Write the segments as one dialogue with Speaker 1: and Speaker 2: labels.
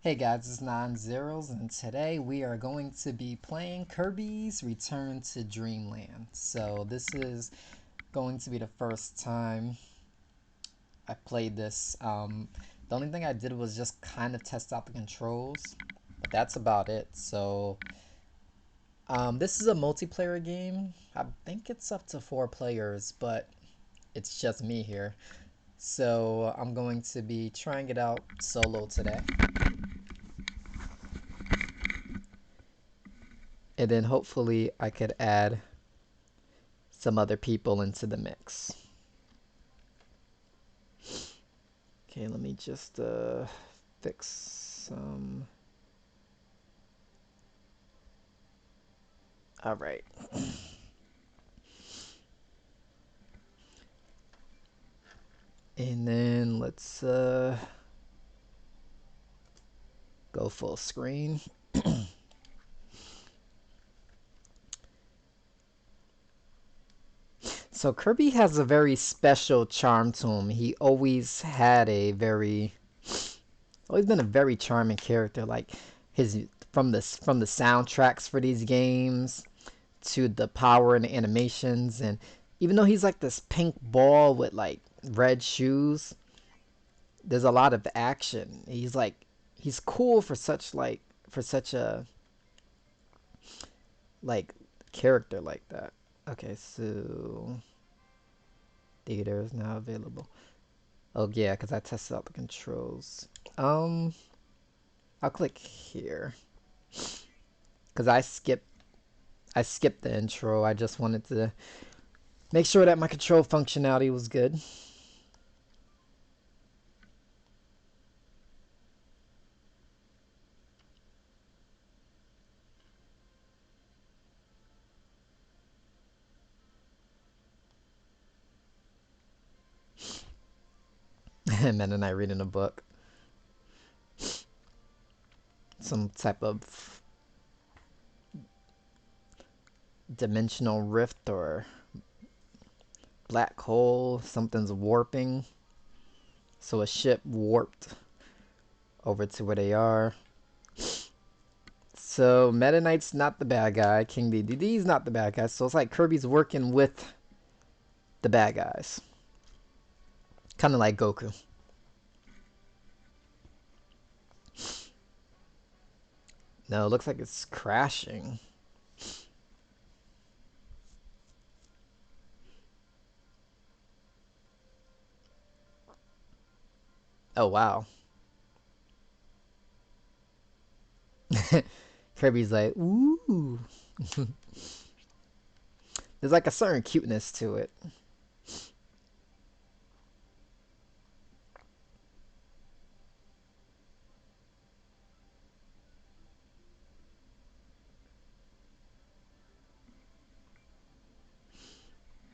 Speaker 1: Hey guys, it's Nine Zeros, and today we are going to be playing Kirby's Return to Dreamland. So this is going to be the first time I played this. The only thing I did was just kind of test out the controls, but that's about it. So this is a multiplayer game. I think it's up to 4 players, but it's just me here. So I'm going to be trying it out solo today. And then hopefully I could add some other people into the mix. Okay, let me just fix some. All right. And then let's go full screen. So Kirby has a very special charm to him. He always had a very, always been a very charming character. Like his from the soundtracks for these games to the power and the animations, and even though he's like this pink ball with like red shoes, there's a lot of action. He's cool for such a like character like that. Okay, so theater is now available. Oh yeah, because I tested out the controls. Um, I'll click here because I skipped the intro. I just wanted to make sure that my control functionality was good. And then I reading a book, some type of dimensional rift or black hole. Something's warping, so a ship warped over to where they are. So Meta Knight's not the bad guy. King DDD's not the bad guy. So it's like Kirby's working with the bad guys, kind of like Goku. No, it looks like it's crashing. Oh wow. Kirby's like, ooh. There's like a certain cuteness to it.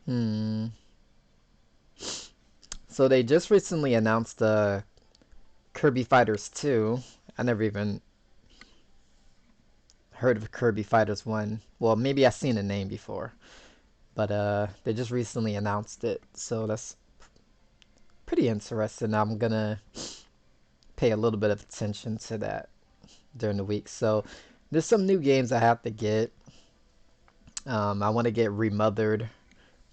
Speaker 1: Hmm. So they just recently announced Kirby Fighters 2. I never even heard of Kirby Fighters 1. Well, maybe I've seen the name before, but they just recently announced it. So that's pretty interesting. I'm gonna pay a little bit of attention to that during the week. So there's some new games I have to get. I want to get Remothered,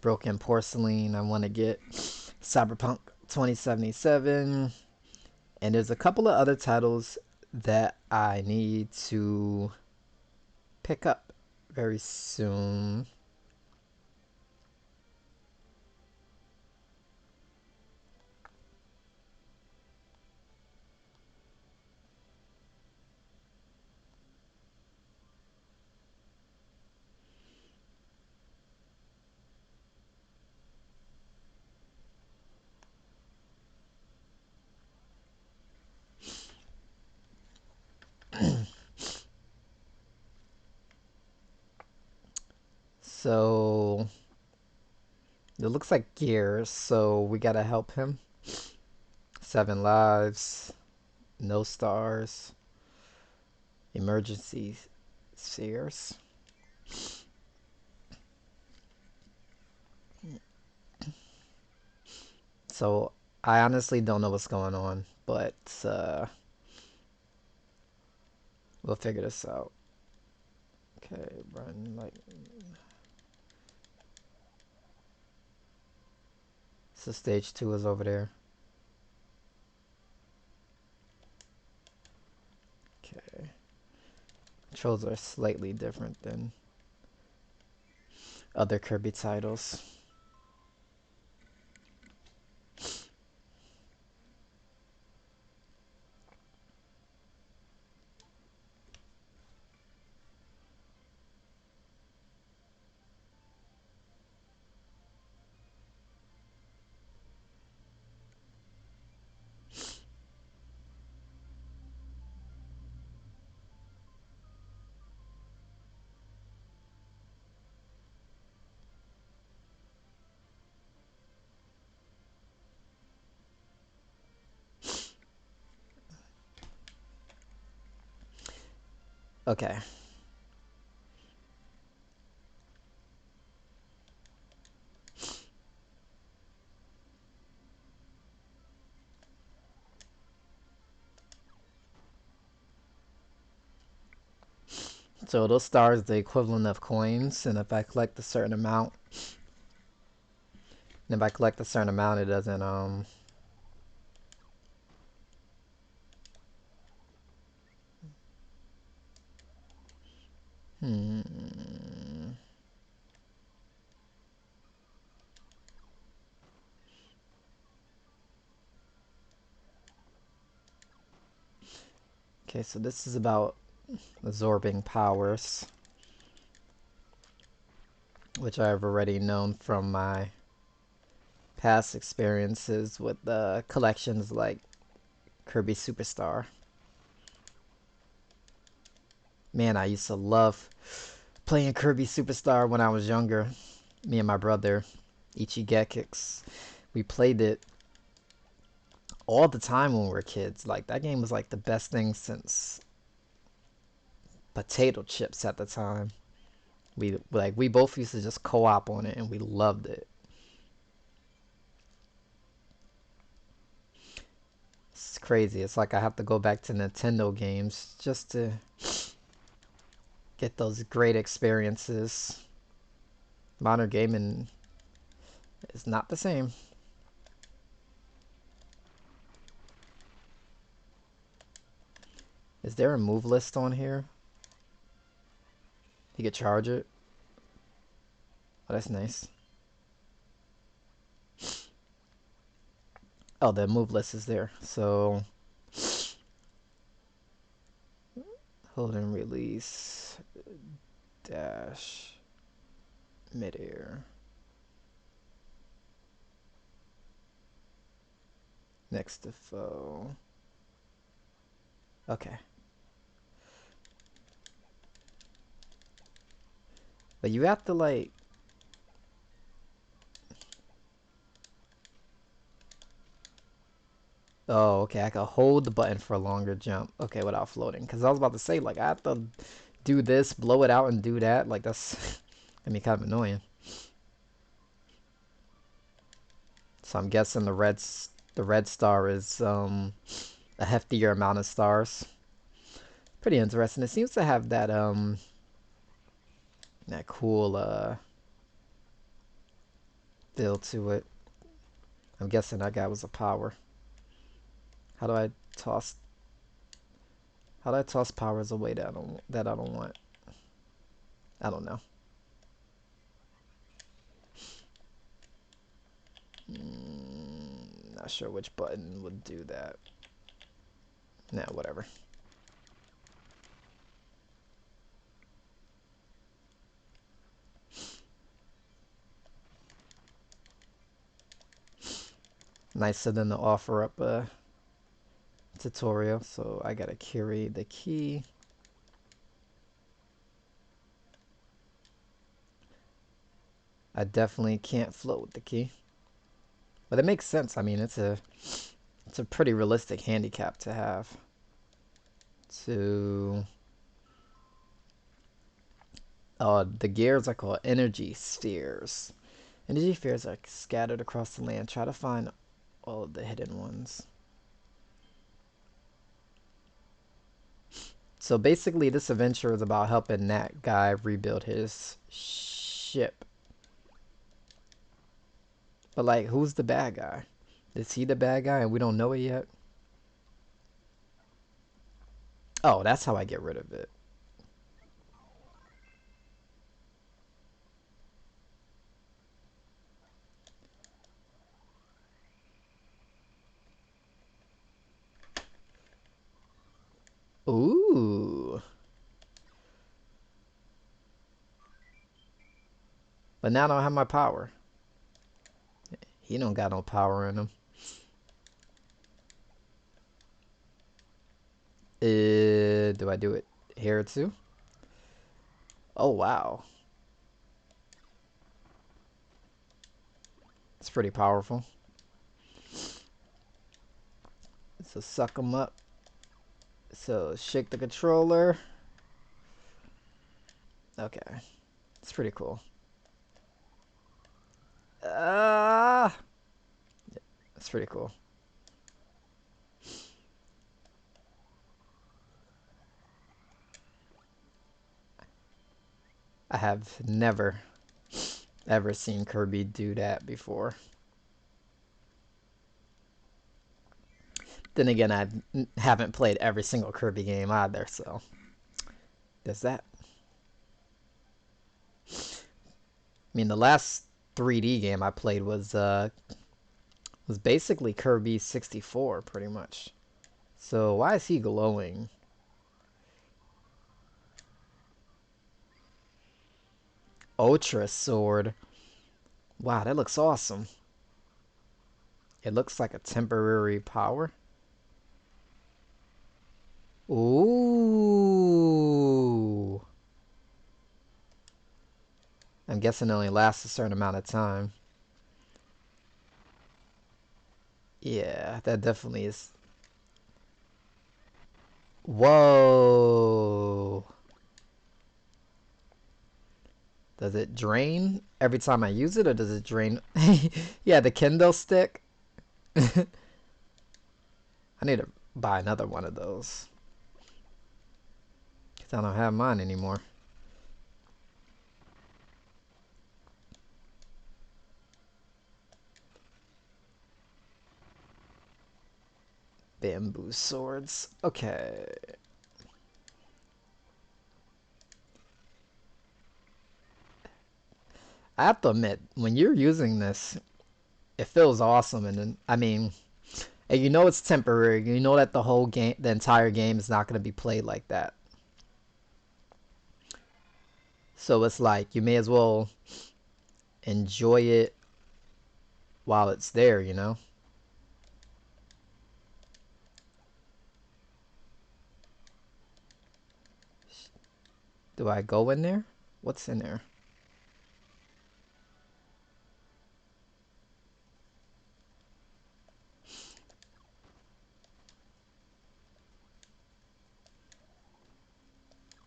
Speaker 1: Broken Porcelain. I want to get Cyberpunk 2077. And there's a couple of other titles that I need to pick up very soon. So it looks like Gears, so we gotta help him. 7 lives, no stars, emergency spheres. So I honestly don't know what's going on, but We'll figure this out. Okay, run like. So stage 2 is over there. Okay. Controls are slightly different than other Kirby titles. Okay. So those stars are the equivalent of coins, and if I collect a certain amount, it doesn't Hmm. Okay, so this is about absorbing powers, which I've already known from my past experiences with collections like Kirby Superstar. Man, I used to love playing Kirby Superstar when I was younger. Me and my brother, Ichigekix, we played it all the time when we were kids. Like that game was like the best thing since potato chips at the time. We both used to just co-op on it and we loved it. It's crazy. It's like I have to go back to Nintendo games just to get those great experiences. Modern gaming is not the same. Is there a move list on here? You could charge it. Oh, that's nice. Oh, the move list is there. So, hold and release, dash, midair, next to foe. Okay. But you have to like... Oh, okay. I can hold the button for a longer jump. Okay, without floating. Because I was about to say, like, I have to do this, blow it out, and do that. Like, that's... I mean, kind of annoying. So I'm guessing the red star is a heftier amount of stars. Pretty interesting. It seems to have that cool feel to it. I'm guessing that guy was a power. How do I toss how do I toss powers away that I don't want? I don't know. Not sure which button would do that. Nah, whatever. Nicer than to offer up a tutorial, so I gotta carry the key. I definitely can't float with the key. But it makes sense. I mean, it's a pretty realistic handicap to have. To the gears are called energy spheres. Energy spheres are scattered across the land. Try to find all of the hidden ones. So basically, this adventure is about helping that guy rebuild his ship. But like, who's the bad guy? Is he the bad guy and we don't know it yet? Oh, that's how I get rid of it. Ooh. But now I don't have my power. He don't got no power in him. Do I do it here too? Oh, wow. It's pretty powerful. So suck him up. So shake the controller. Okay. It's pretty cool. Ah! It's pretty cool. I have never, ever seen Kirby do that before. Then again, I haven't played every single Kirby game either, so there's that. I mean, the last 3D game I played was basically Kirby 64, pretty much. So why is he glowing? Ultra Sword. Wow, that looks awesome. It looks like a temporary power. Ooh. I'm guessing it only lasts a certain amount of time. Yeah, that definitely is. Whoa. Does it drain every time I use it, or does it drain? Yeah, the Kindle stick. I need to buy another one of those. Because I don't have mine anymore. Bamboo swords. Okay. I have to admit, when you're using this, it feels awesome. And then, I mean, and you know it's temporary. You know that the whole game, the entire game is not going to be played like that. So it's like, you may as well enjoy it while it's there, you know? Do I go in there? What's in there?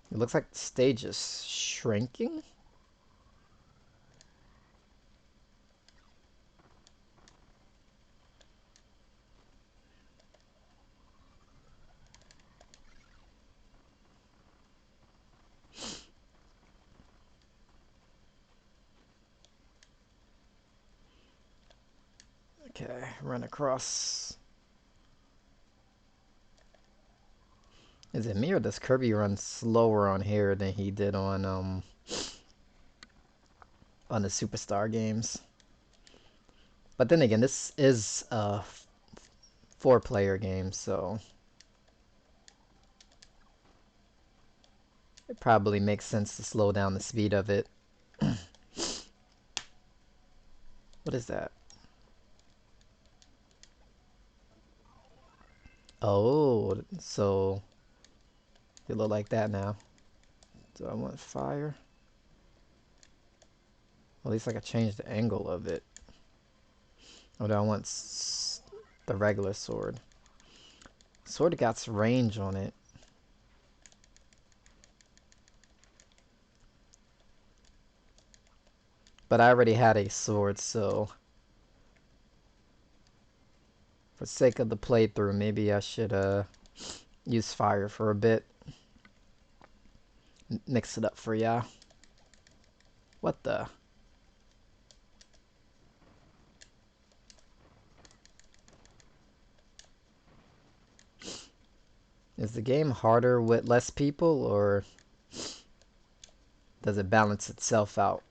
Speaker 1: It looks like the stage is shrinking. Okay, run across. Is it me or does Kirby run slower on here than he did on the Superstar games? But then again, this is a four-player game, so it probably makes sense to slow down the speed of it. What is that? Oh, so they look like that now. Do I want fire? Well, at least I can change the angle of it. Or do I want the regular sword? Sword got range on it. But I already had a sword, so for sake of the playthrough, maybe I should use fire for a bit. mix it up for ya. What the? Is the game harder with less people, or does it balance itself out?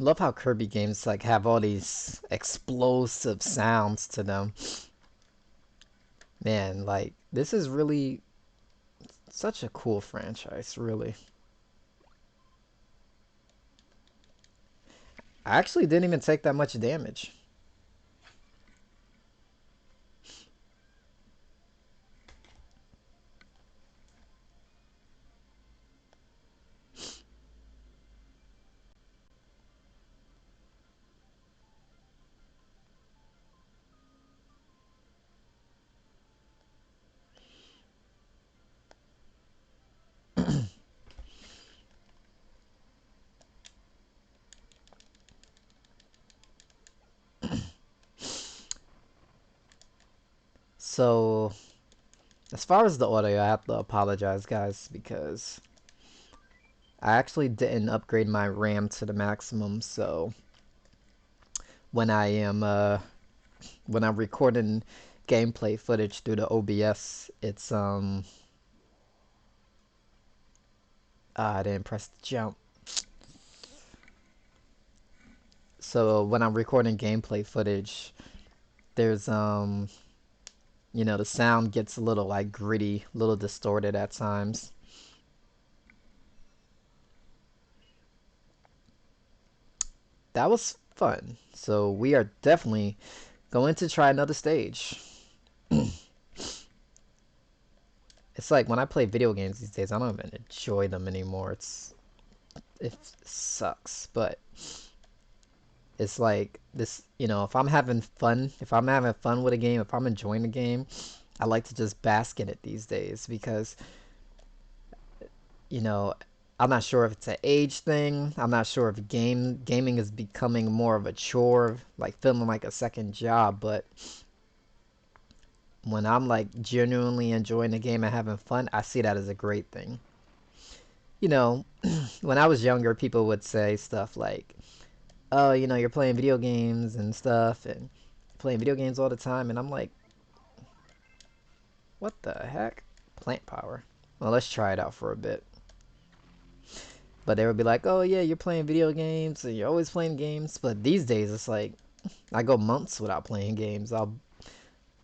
Speaker 1: Love how Kirby games like have all these explosive sounds to them. Man, like this is really such a cool franchise, really. I actually didn't even take that much damage. So, as far as the audio, I have to apologize, guys, because I actually didn't upgrade my RAM to the maximum. So, when I am when I'm recording gameplay footage through the OBS, it's I didn't press the jump. So when I'm recording gameplay footage, there's you know, the sound gets a little like gritty, a little distorted at times. That was fun. So we are definitely going to try another stage. It's like when I play video games these days, I don't even enjoy them anymore. It sucks, but it's like this, you know, if I'm having fun with a game, if I'm enjoying the game, I like to just bask in it these days because, you know, I'm not sure if it's an age thing. I'm not sure if gaming is becoming more of a chore, like feeling like a second job, but when I'm like genuinely enjoying the game and having fun, I see that as a great thing. You know, when I was younger, people would say stuff like, "Oh, you know, you're playing video games and stuff, and playing video games all the time," and I'm like, "What the heck? Plant power? Well, let's try it out for a bit." But they would be like, "Oh yeah, you're playing video games, and you're always playing games." But these days, it's like I go months without playing games. I'll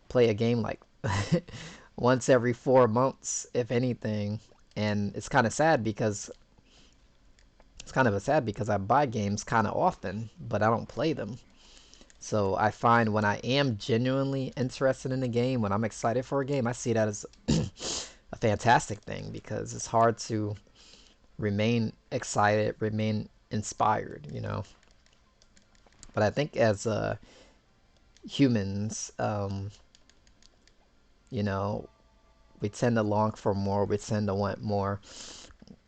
Speaker 1: play a game like once every 4 months, if anything, and it's kind of sad because I buy games kind of often, but I don't play them. So I find when I am genuinely interested in a game, when I'm excited for a game, I see that as a fantastic thing because it's hard to remain excited, remain inspired, you know. But I think as humans, you know, we tend to long for more. We tend to want more.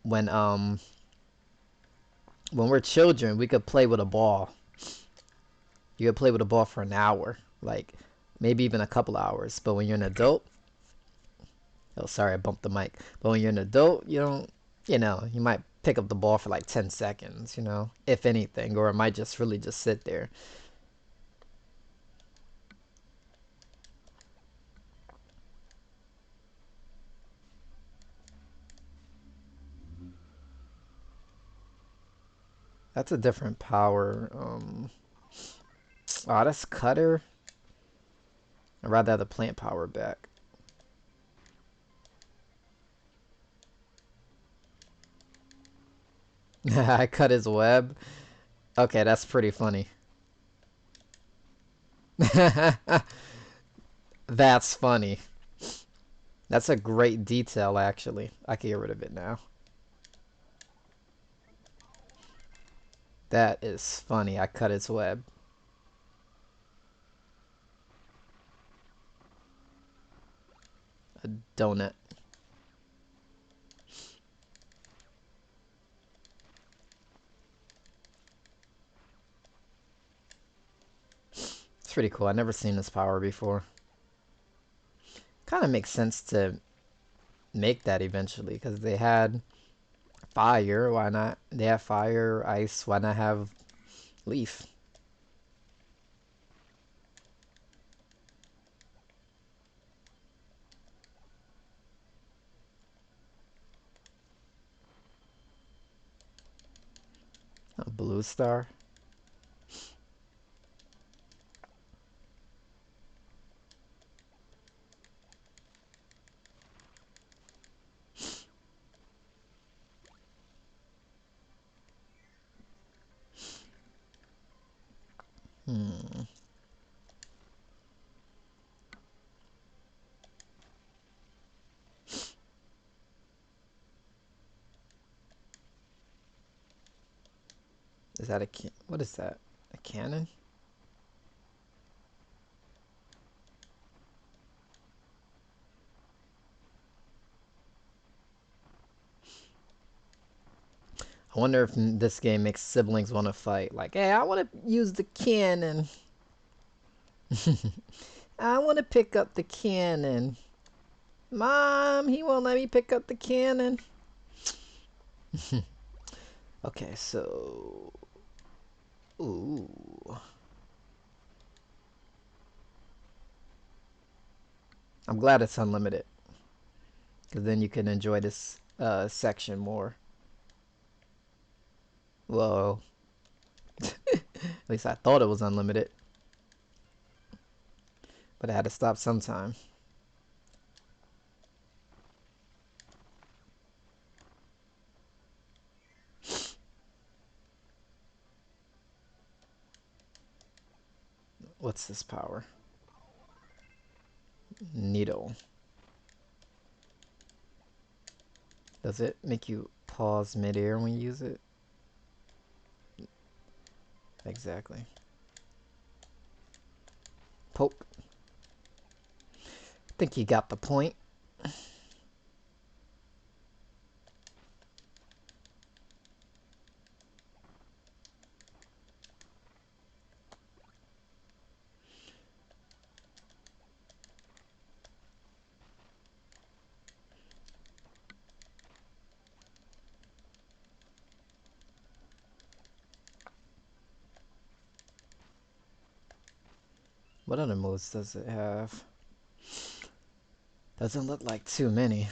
Speaker 1: When um when we're children, we could play with a ball. You could play with a ball for an hour, like maybe even a couple hours. But when you're an adult, oh sorry, I bumped the mic. But when you're an adult, you don't, you know, you might pick up the ball for like 10 seconds, you know, if anything, or it might just really just sit there. That's a different power. Oh, that's cutter. I'd rather have the plant power back. I cut his web. Okay, that's pretty funny. That's funny. That's a great detail, actually. I can get rid of it now. That is funny. I cut its web. A donut. It's pretty cool. I've never seen this power before. Kind of makes sense to make that eventually because they had fire. Why not? They have fire, ice. Why not have leaf? A blue star. Hmm. Is that a what is that? A cannon? I wonder if this game makes siblings want to fight. Like, hey, I want to use the cannon. I want to pick up the cannon. Mom, he won't let me pick up the cannon. Okay, so... Ooh. I'm glad it's unlimited. Because then you can enjoy this section more. Whoa. At least I thought it was unlimited. But I had to stop sometime. What's this power? Needle. Does it make you pause midair when you use it? Exactly. Poke. Think you got the point. What other moves does it have? Doesn't look like too many.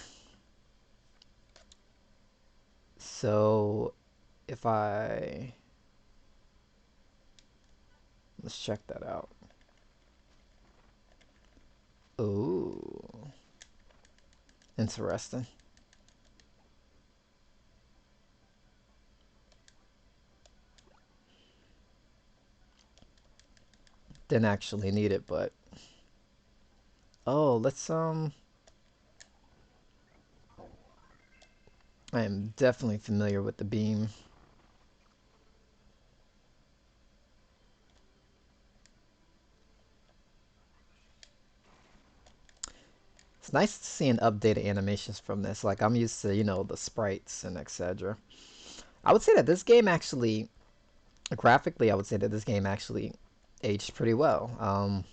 Speaker 1: So if I... Let's check that out. Ooh. Interesting. Didn't actually need it, but... Oh, let's, I am definitely familiar with the beam. It's nice to see an updated animations from this. Like, I'm used to, you know, the sprites and etc. I would say that this game actually, graphically, I would say that this game actually aged pretty well.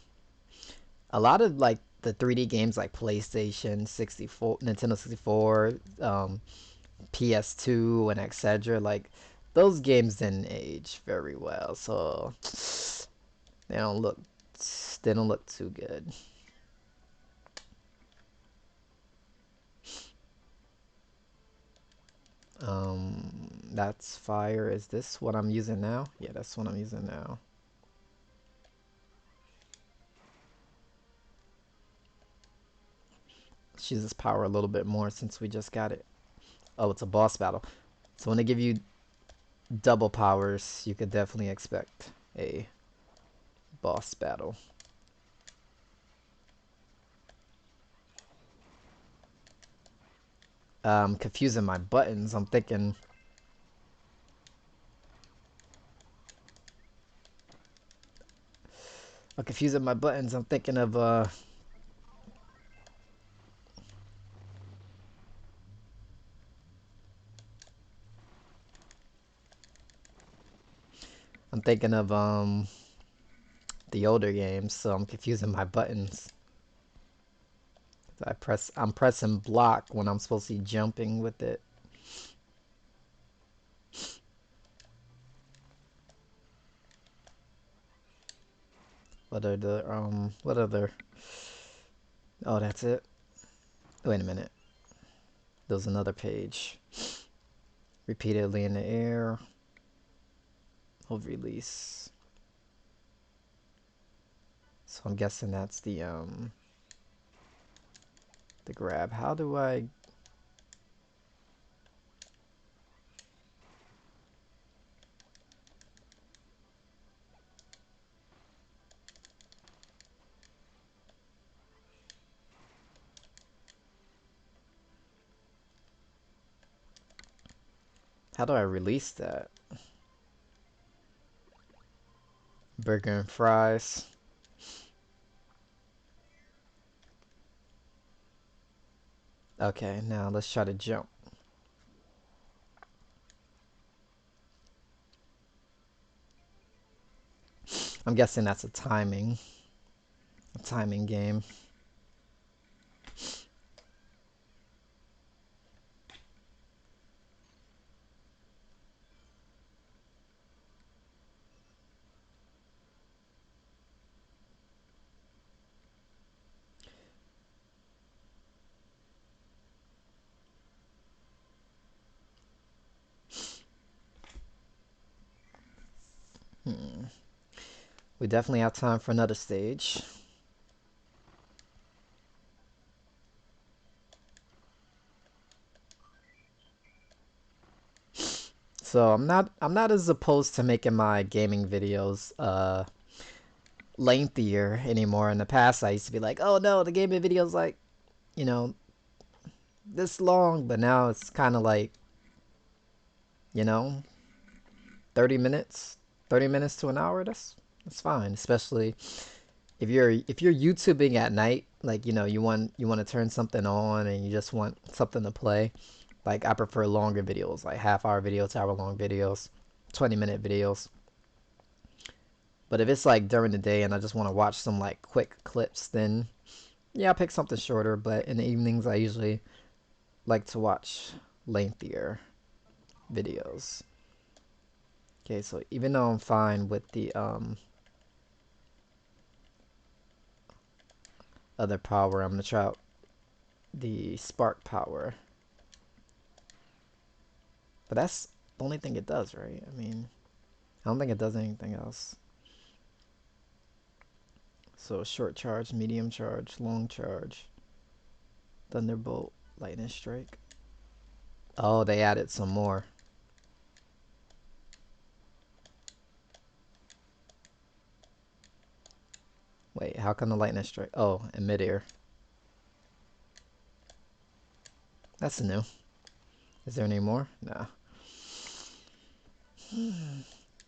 Speaker 1: A lot of, like, the 3D games like PlayStation 64, Nintendo 64, PS2, and etc. Like, those games didn't age very well, so they don't look, they don't look too good. That's fire. Is this what I'm using now? Yeah, that's what I'm using now. Let's use this power a little bit more since we just got it. Oh, it's a boss battle. So when they give you double powers, you could definitely expect a boss battle. Confusing my buttons. I'm thinking I'm confusing my buttons. I'm thinking of the older games, so I'm confusing my buttons. I'm pressing block when I'm supposed to be jumping with it. What other oh, that's it. Wait a minute. There's another page. Repeatedly in the air. Hold release. So I'm guessing that's the grab. How do I release that? Burger and fries. Okay, now let's try to jump. I'm guessing that's a timing game. Hmm. We definitely have time for another stage. So I'm not as opposed to making my gaming videos lengthier anymore. In the past I used to be like, oh no, the gaming video's like, you know, this long, but now it's kinda like, you know, 30 minutes. 30 minutes to an hour, that's fine. Especially if you're YouTubing at night, like you want to turn something on and you just want something to play. Like I prefer longer videos, like half-hour videos, hour-long videos, 20-minute videos. But if it's like during the day and I just want to watch some like quick clips, then yeah, I'll pick something shorter. But in the evenings, I usually like to watch lengthier videos. Okay, so even though I'm fine with the other power, I'm gonna try out the spark power. But that's the only thing it does, right? I mean, I don't think it does anything else. So short charge, medium charge, long charge, thunderbolt, lightning strike. Oh, they added some more. Wait, how can the lightning strike? Oh, in midair. That's new. Is there any more? Nah.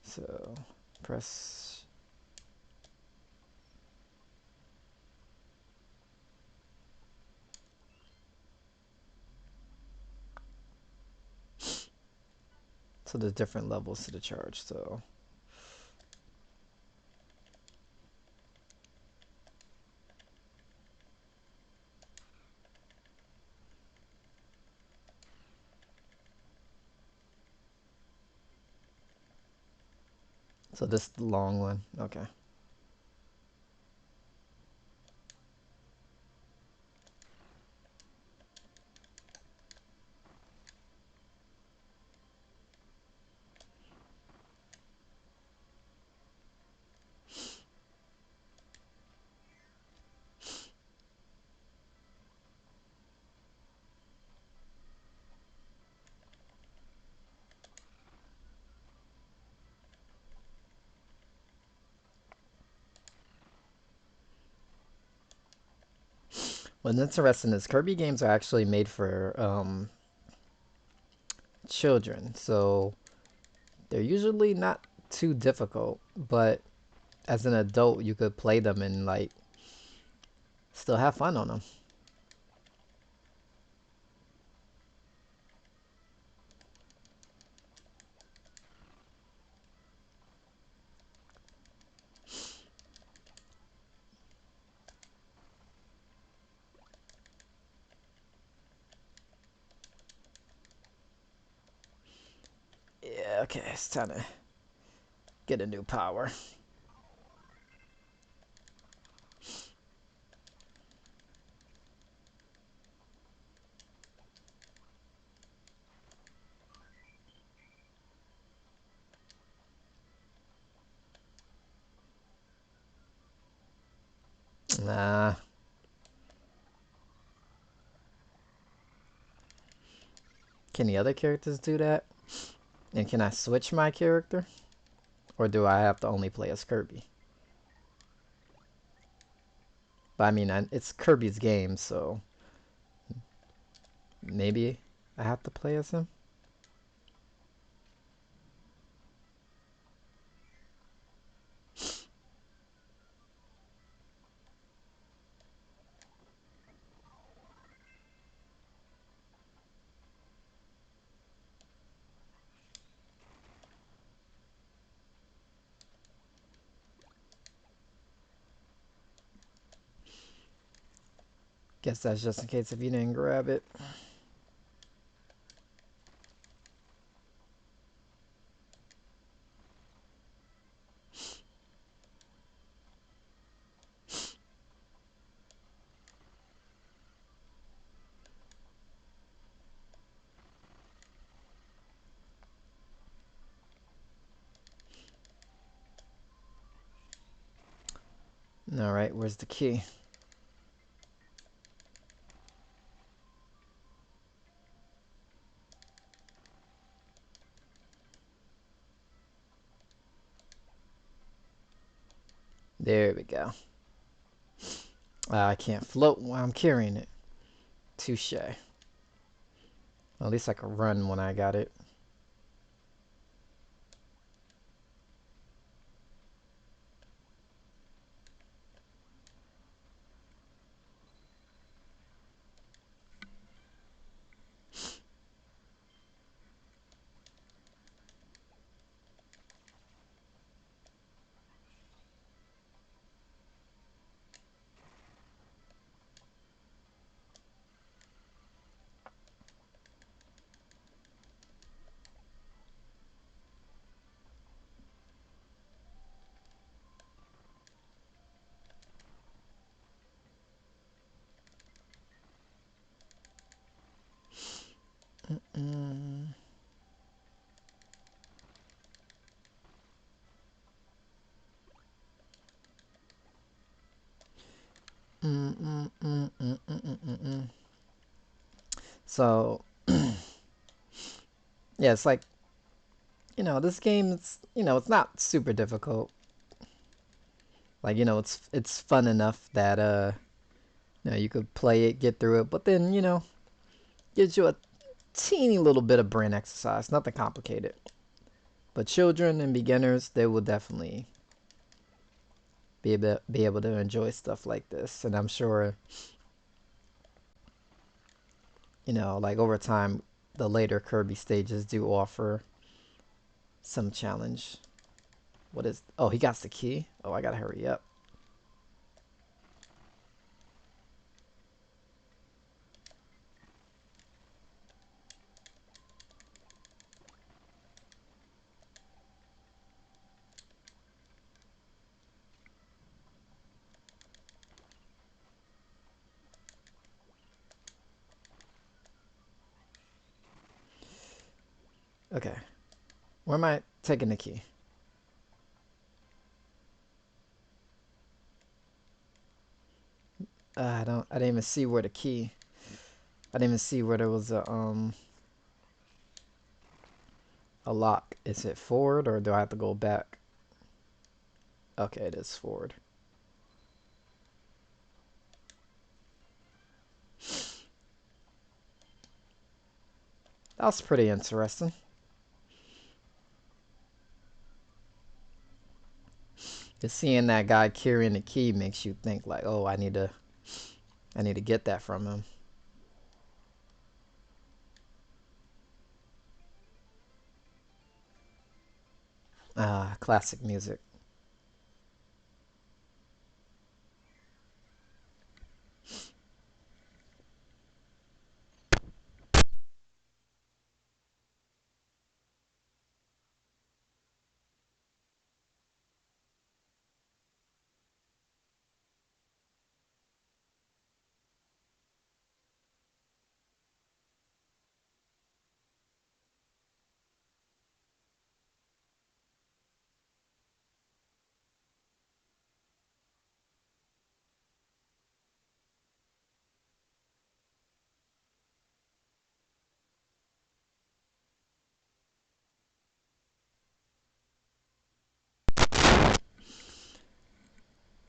Speaker 1: So press. So there's different levels to the charge. So this is the long one. Okay. What's interesting is Kirby games are actually made for children, so they're usually not too difficult. But as an adult, you could play them and like still have fun on them. Yeah, okay, it's time to get a new power. Nah. Can the other characters do that? And can I switch my character? Or do I have to only play as Kirby? But I mean, it's Kirby's game, so maybe I have to play as him? Guess that's just in case if you didn't grab it. Alright, where's the key? There we go. I can't float while I'm carrying it. Touche. Well, at least I could run when I got it. Mm, mm, mm, mm, mm, mm, mm, mm. So, yeah, it's like, this game, it's not super difficult. Like, it's fun enough that, you could play it, get through it, but then, gives you a teeny little bit of brain exercise, nothing complicated. But children and beginners, they will definitely be able to enjoy stuff like this. And I'm sure, like over time, the later Kirby stages do offer some challenge. What is? Oh, he got the key. Oh, I gotta hurry up. Okay, where am I taking the key? I don't. I didn't even see where the key. I didn't even see where there was a lock. Is it forward or do I have to go back? Okay, it is forward. That was pretty interesting. Just seeing that guy carrying the key makes you think like, oh, I need to get that from him. Ah, classic music.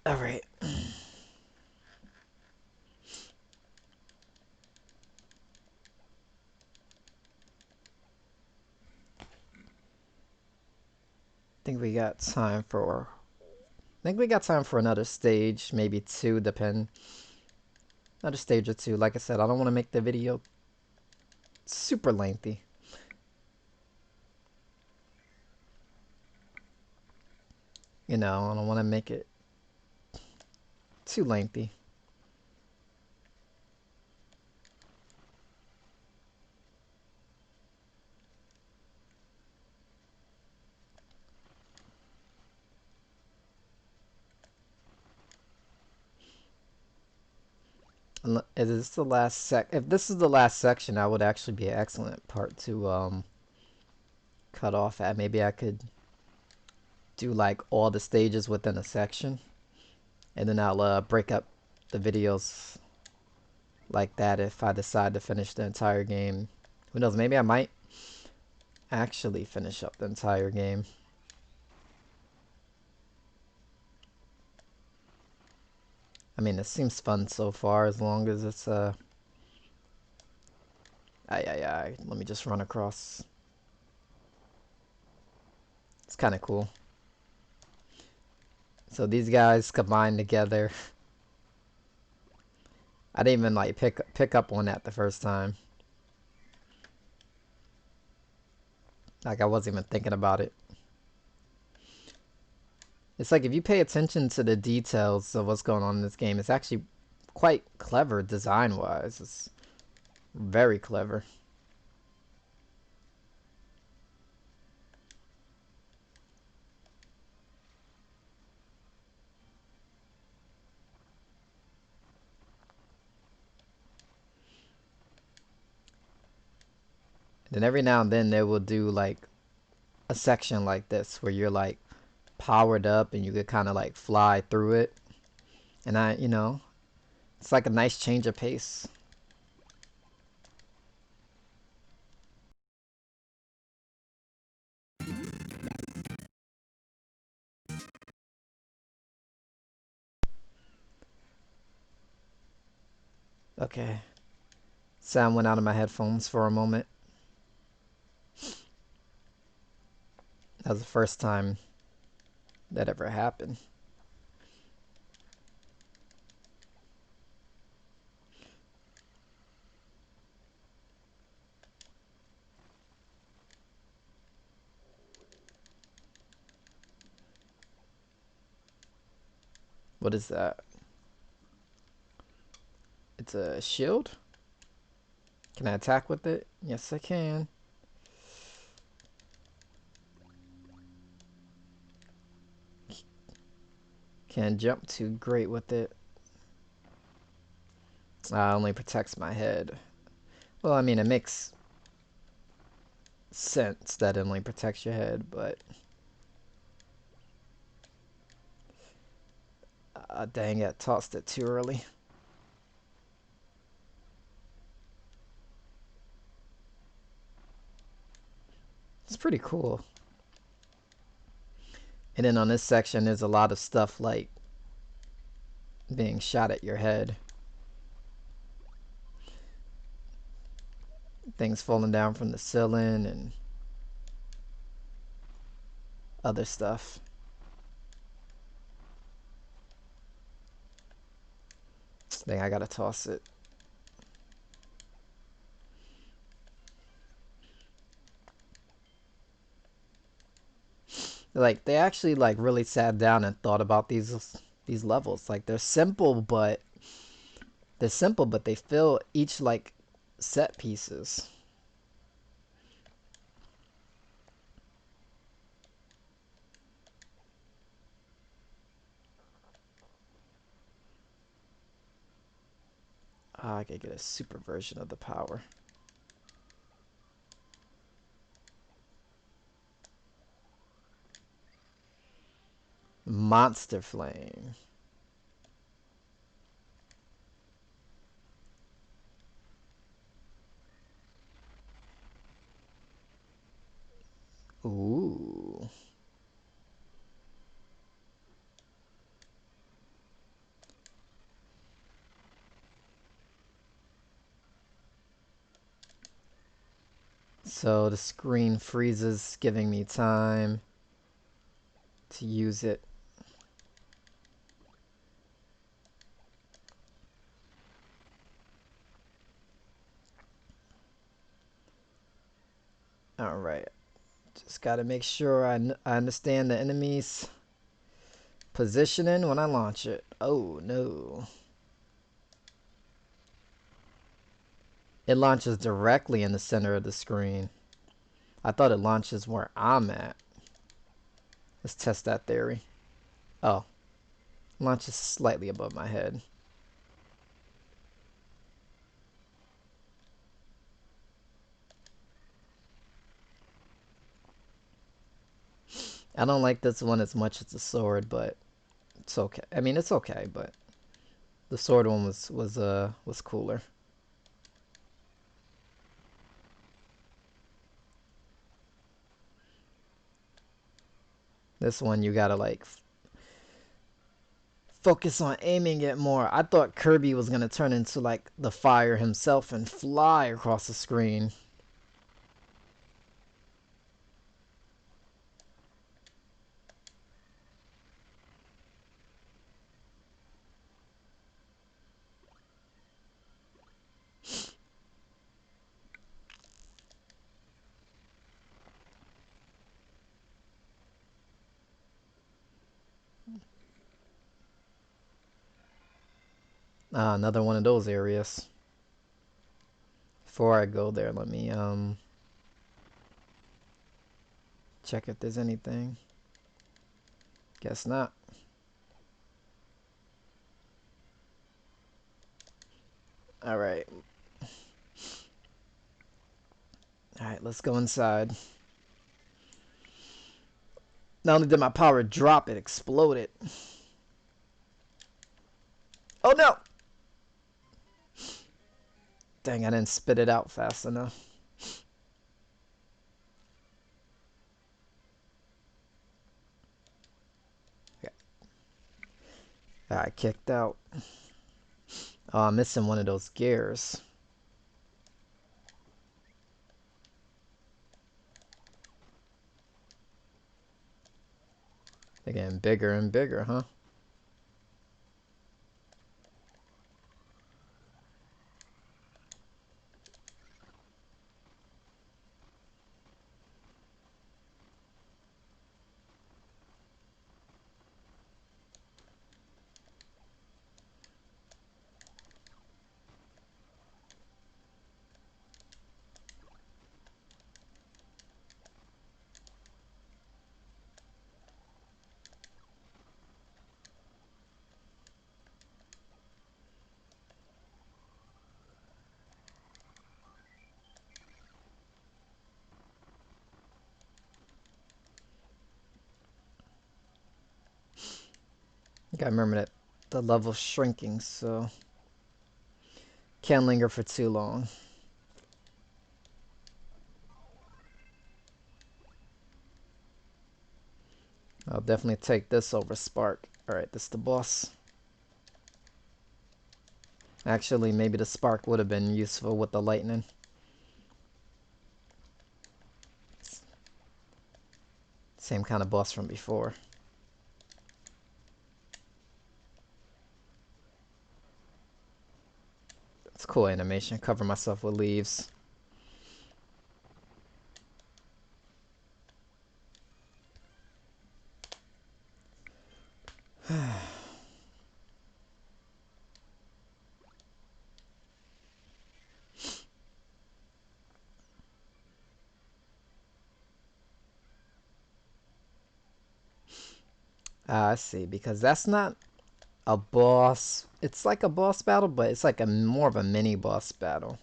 Speaker 1: All right. Think we got time for. I think we got time for another stage, maybe two, depend. Another stage or two. Like I said, I don't want to make the video super lengthy. You know, I don't want to make it too lengthy. Is this the last If this is the last section, that would actually be an excellent part to cut off at. Maybe I could do like all the stages within a section, and then I'll break up the videos like that if I decide to finish the entire game. Who knows? Maybe I might actually finish up the entire game. I mean, it seems fun so far as long as it's Let me just run across. It's kind of cool. So these guys combined together. I didn't even like pick up on that the first time. Like I wasn't even thinking about it. It's like if you pay attention to the details of what's going on in this game, it's actually quite clever design-wise. It's very clever. And every now and then they will do like a section like this where you're like powered up and you could kind of like fly through it. And it's like a nice change of pace. Okay. Sound went out of my headphones for a moment. That was the first time that ever happened. What is that? It's a shield? Can I attack with it? Yes, I can. Can't jump too great with it. Only protects my head. Well, I mean, it makes sense that it only protects your head, but dang it, tossed it too early. It's pretty cool. And then on this section, there's a lot of stuff like being shot at your head. Things falling down from the ceiling and other stuff. Dang, I gotta toss it. Like they actually like really sat down and thought about these levels. Like they're simple, but they feel each like set pieces. I could get a super version of the power. Monster Flame. Ooh. So the screen freezes, giving me time to use it. Alright. Just gotta make sure I understand the enemy's positioning when I launch it. Oh no. It launches directly in the center of the screen. I thought it launches where I'm at. Let's test that theory. Oh. Launches slightly above my head. I don't like this one as much as the sword, but it's okay. I mean, it's okay, but the sword one was cooler. This one you gotta like focus on aiming it more. I thought Kirby was gonna turn into like the fire himself and fly across the screen. Another one of those areas. Before I go there, let me check if there's anything. Guess not. Alright. Alright, let's go inside. Not only did my power drop, it exploded. Oh no! Dang, I didn't spit it out fast enough. Okay. I kicked out. Oh, I'm missing one of those gears. They're getting bigger and bigger, huh? I gotta remember that the level's shrinking, so can't linger for too long. I'll definitely take this over Spark. Alright, this is the boss. Actually, maybe the Spark would have been useful with the lightning. Same kind of boss from before. It's cool animation. Cover myself with leaves. I see, because that's not a boss. It's like a boss battle, but it's like a more of a mini boss battle.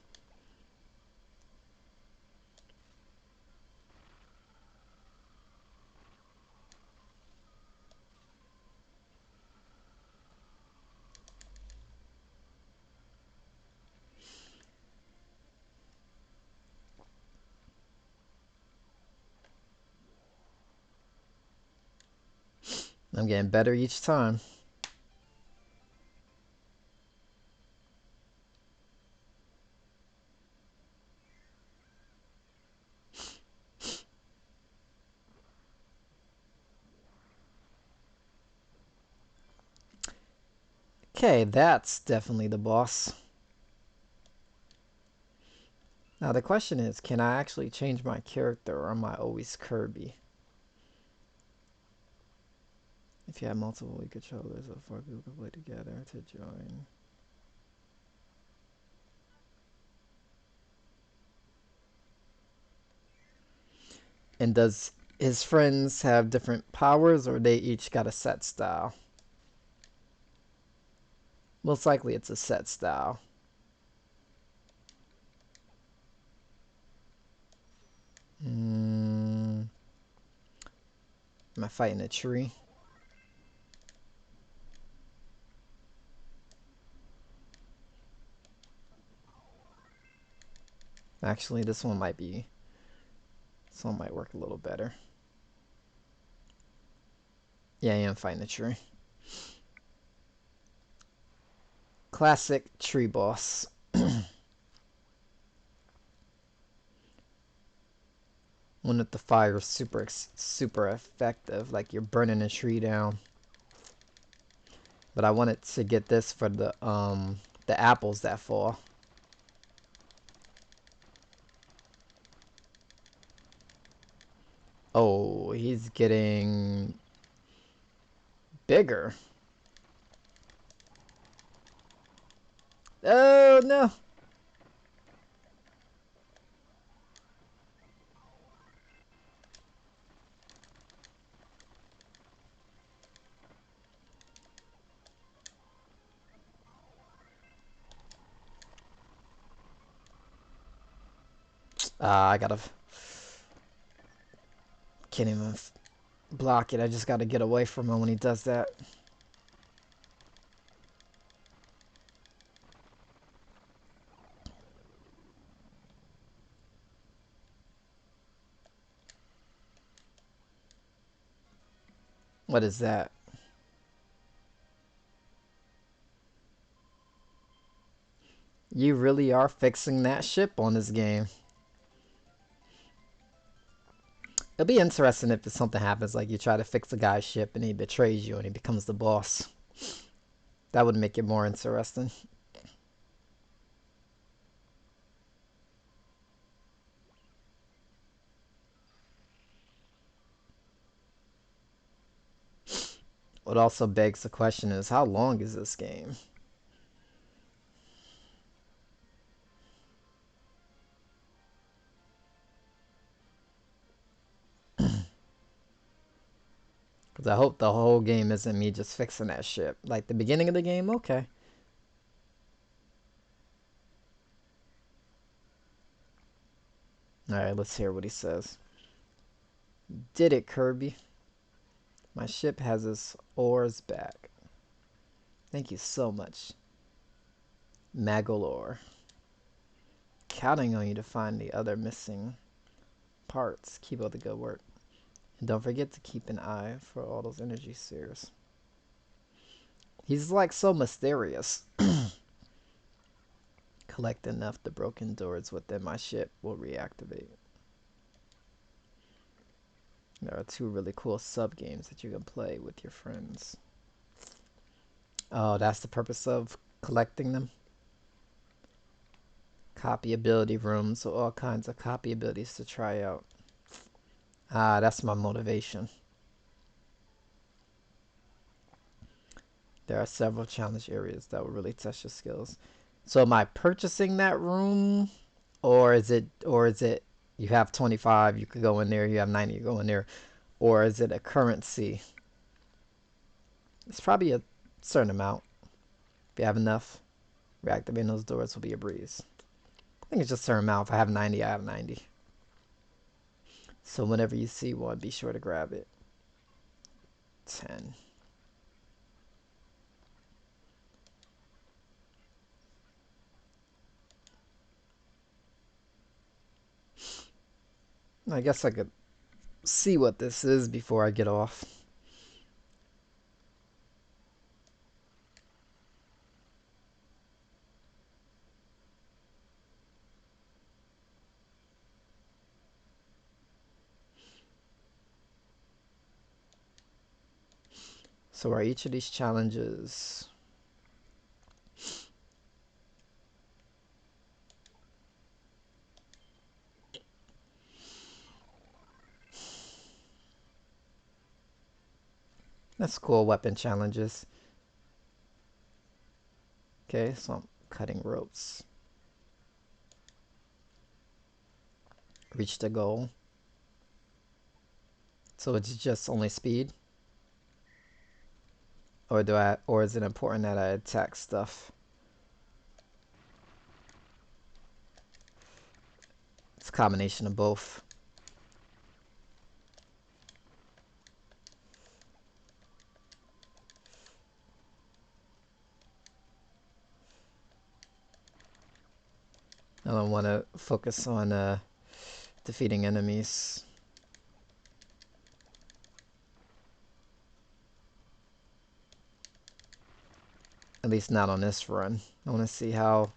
Speaker 1: I'm getting better each time. Okay, that's definitely the boss. Now the question is, can I actually change my character, or am I always Kirby? If you have multiple Wii controllers, or 4 people can play together to join. And does his friends have different powers, or they each got a set style? Most likely it's a set style. Am I fighting a tree? Actually, this one might work a little better. Yeah, I am fighting a tree. Classic tree boss. One with the fire is super effective, like you're burning a tree down. But I wanted to get this for the apples that fall. Oh, he's getting bigger. Oh no. I gotta can't even block it. I just gotta get away from him when he does that. What is that? You really are fixing that ship on this game. It'll be interesting if something happens, like you try to fix a guy's ship and he betrays you and he becomes the boss. That would make it more interesting. What also begs the question is, how long is this game? Because I hope the whole game isn't me just fixing that ship. Like the beginning of the game, okay. Alright, let's hear what he says. Did it, Kirby. My ship has its oars back. Thank you so much, Magalore. Counting on you to find the other missing parts. Keep up the good work. And don't forget to keep an eye for all those energy spheres. He's like so mysterious. Collect enough, the broken doors within my ship will reactivate. There are 2 really cool sub games that you can play with your friends. Oh, that's the purpose of collecting them? Copy ability rooms, so all kinds of copy abilities to try out. Ah, that's my motivation. There are several challenge areas that will really test your skills. So am I purchasing that room, or is it you have 25, you could go in there, you have 90, you go in there, or is it a currency? It's probably a certain amount. If you have enough, reactivating those doors will be a breeze. I think it's just a certain amount. If I have 90, I have 90. So whenever you see one, be sure to grab it. 10. I guess I could see what this is before I get off. So are each of these challenges... That's cool, weapon challenges. Okay, so I'm cutting ropes. Reach the goal. So it's just only speed? Or is it important that I attack stuff? It's a combination of both. I don't want to focus on defeating enemies. At least not on this run. I want to see how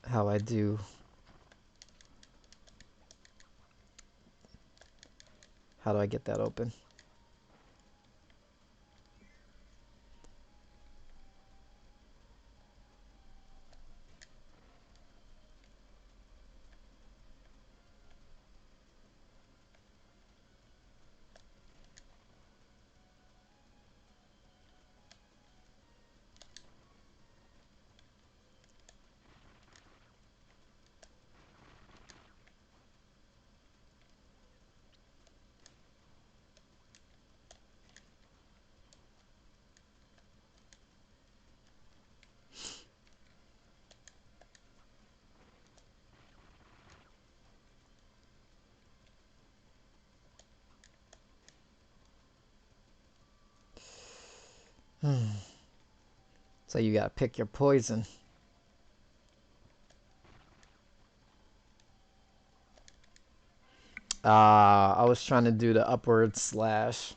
Speaker 1: I do. How do I get that open? So you gotta pick your poison. I was trying to do the upward slash.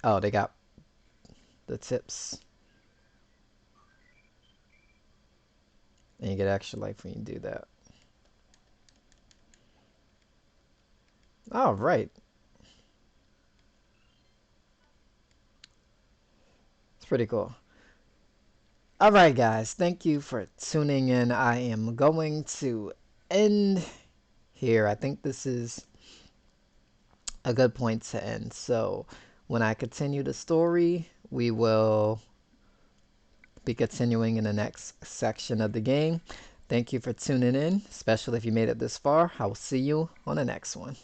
Speaker 1: Oh, they got the tips. And you get extra life when you do that. Oh, right. It's pretty cool. Alright, guys. Thank you for tuning in. I am going to end here. I think this is a good point to end. So, when I continue the story, we will be continuing in the next section of the game. Thank you for tuning in, especially if you made it this far. I will see you on the next one.